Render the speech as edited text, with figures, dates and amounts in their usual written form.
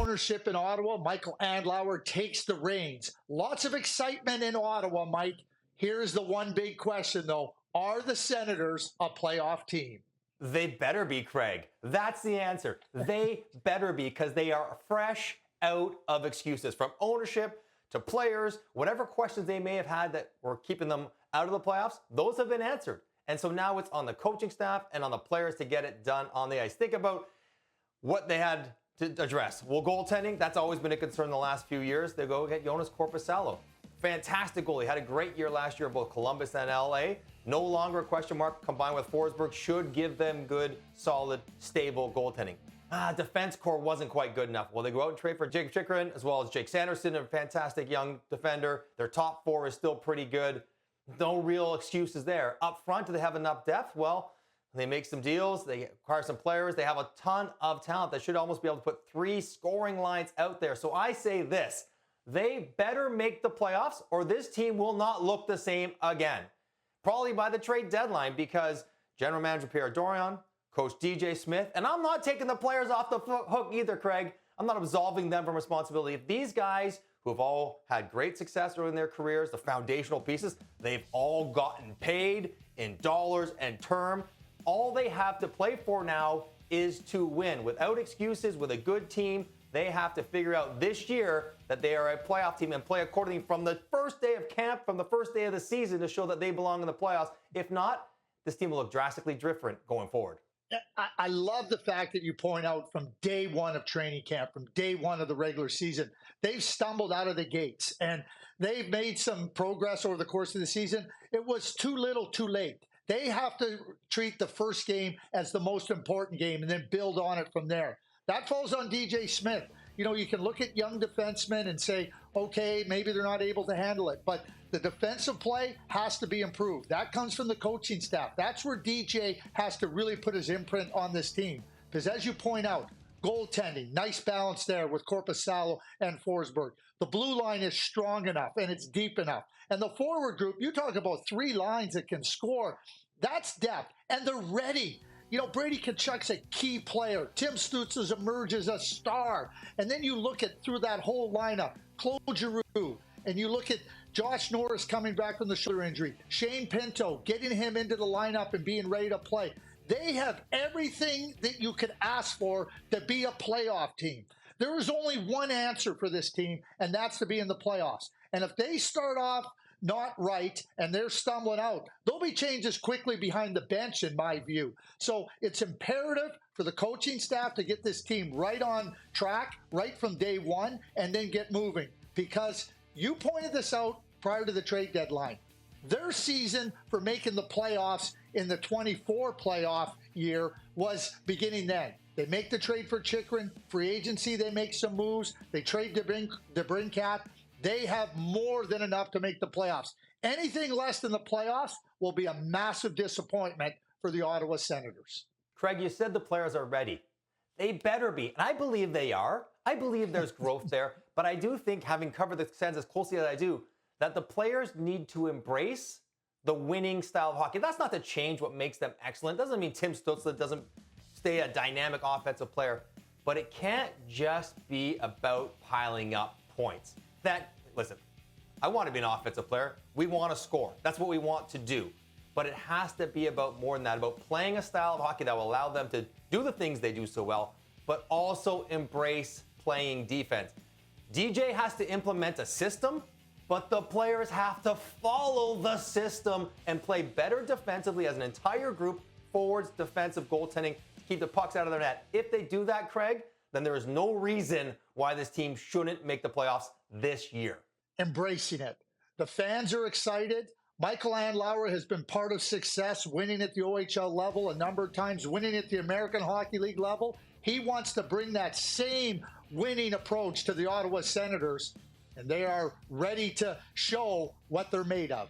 ownership in Ottawa. Michael Andlauer takes the reins. Lots of excitement in Ottawa, Mike. Here's the one big question, though. Are the Senators a playoff team? They better be, Craig. That's the answer. They better be, because they are fresh out of excuses. From ownership to players, whatever questions they may have had that were keeping them out of the playoffs, those have been answered. And so now it's on the coaching staff and on the players to get it done on the ice. Think about what they had to address. Well, goaltending, that's always been a concern the last few years. They go get Jonas Korpisalo. Fantastic goalie. Had a great year last year, both Columbus and LA. No longer a question mark, combined with Forsberg, should give them good, solid, stable goaltending. Defense core wasn't quite good enough. Well, they go out and trade for Jake Chychrun, as well as Jake Sanderson, a fantastic young defender. Their top four is still pretty good. No real excuses there. Up front, do they have enough depth? Well, they make some deals. They acquire some players. They have a ton of talent that should almost be able to put 3 scoring lines out there. So I say this. They better make the playoffs, or this team will not look the same again. Probably by the trade deadline, because General Manager Pierre Dorion, Coach DJ Smith, and I'm not taking the players off the hook either, Craig. I'm not absolving them from responsibility. If these guys, who have all had great success early in their careers, the foundational pieces, they've all gotten paid in dollars and term. All they have to play for now is to win. Without excuses, with a good team, they have to figure out this year that they are a playoff team and play accordingly from the first day of camp, from the first day of the season, to show that they belong in the playoffs. If not, this team will look drastically different going forward. I love the fact that you point out from day one of training camp, from day one of the regular season, they've stumbled out of the gates and they've made some progress over the course of the season. It was too little, too late. They have to treat the first game as the most important game and then build on it from there. That falls on DJ Smith. You know, you can look at young defensemen and say, okay, maybe they're not able to handle it, but the defensive play has to be improved. That comes from the coaching staff. That's where DJ has to really put his imprint on this team. Because as you point out, goaltending, nice balance there with Korpisalo and Forsberg. The blue line is strong enough and it's deep enough. And the forward group, you talk about 3 lines that can score. That's depth, and they're ready. You know, Brady Tkachuk's a key player. Tim Stützle has emerged as a star. And then you look at through that whole lineup, Claude Giroux, and you look at Josh Norris coming back from the shoulder injury, Shane Pinto, getting him into the lineup and being ready to play. They have everything that you could ask for to be a playoff team. There is only one answer for this team, and that's to be in the playoffs. And if they start off not right and they're stumbling out, there'll be changes quickly behind the bench, in my view. So it's imperative for the coaching staff to get this team right on track, right from day one, and then get moving. Because you pointed this out prior to the trade deadline. Their season for making the playoffs in the 24 playoff year was beginning then. They make the trade for Chychrun. Free agency, they make some moves. They trade DeBrincat. They have more than enough to make the playoffs. Anything less than the playoffs will be a massive disappointment for the Ottawa Senators. Craig, you said the players are ready. They better be. And I believe they are. I believe there's growth there. But I do think, having covered the Sens as closely as I do, that the players need to embrace the winning style of hockey. That's not to change what makes them excellent. Doesn't mean Tim Stützle doesn't stay a dynamic offensive player. But it can't just be about piling up points. Listen, I want to be an offensive player. We want to score. That's what we want to do. But it has to be about more than that, about playing a style of hockey that will allow them to do the things they do so well, but also embrace playing defense. DJ has to implement a system, but the players have to follow the system and play better defensively as an entire group, forwards, defensive, goaltending, to keep the pucks out of their net. If they do that, Craig, then there is no reason why this team shouldn't make the playoffs this year. Embracing it. The fans are excited. Michael Andlauer has been part of success, winning at the OHL level a number of times, winning at the American Hockey League level. He wants to bring that same winning approach to the Ottawa Senators, and they are ready to show what they're made of.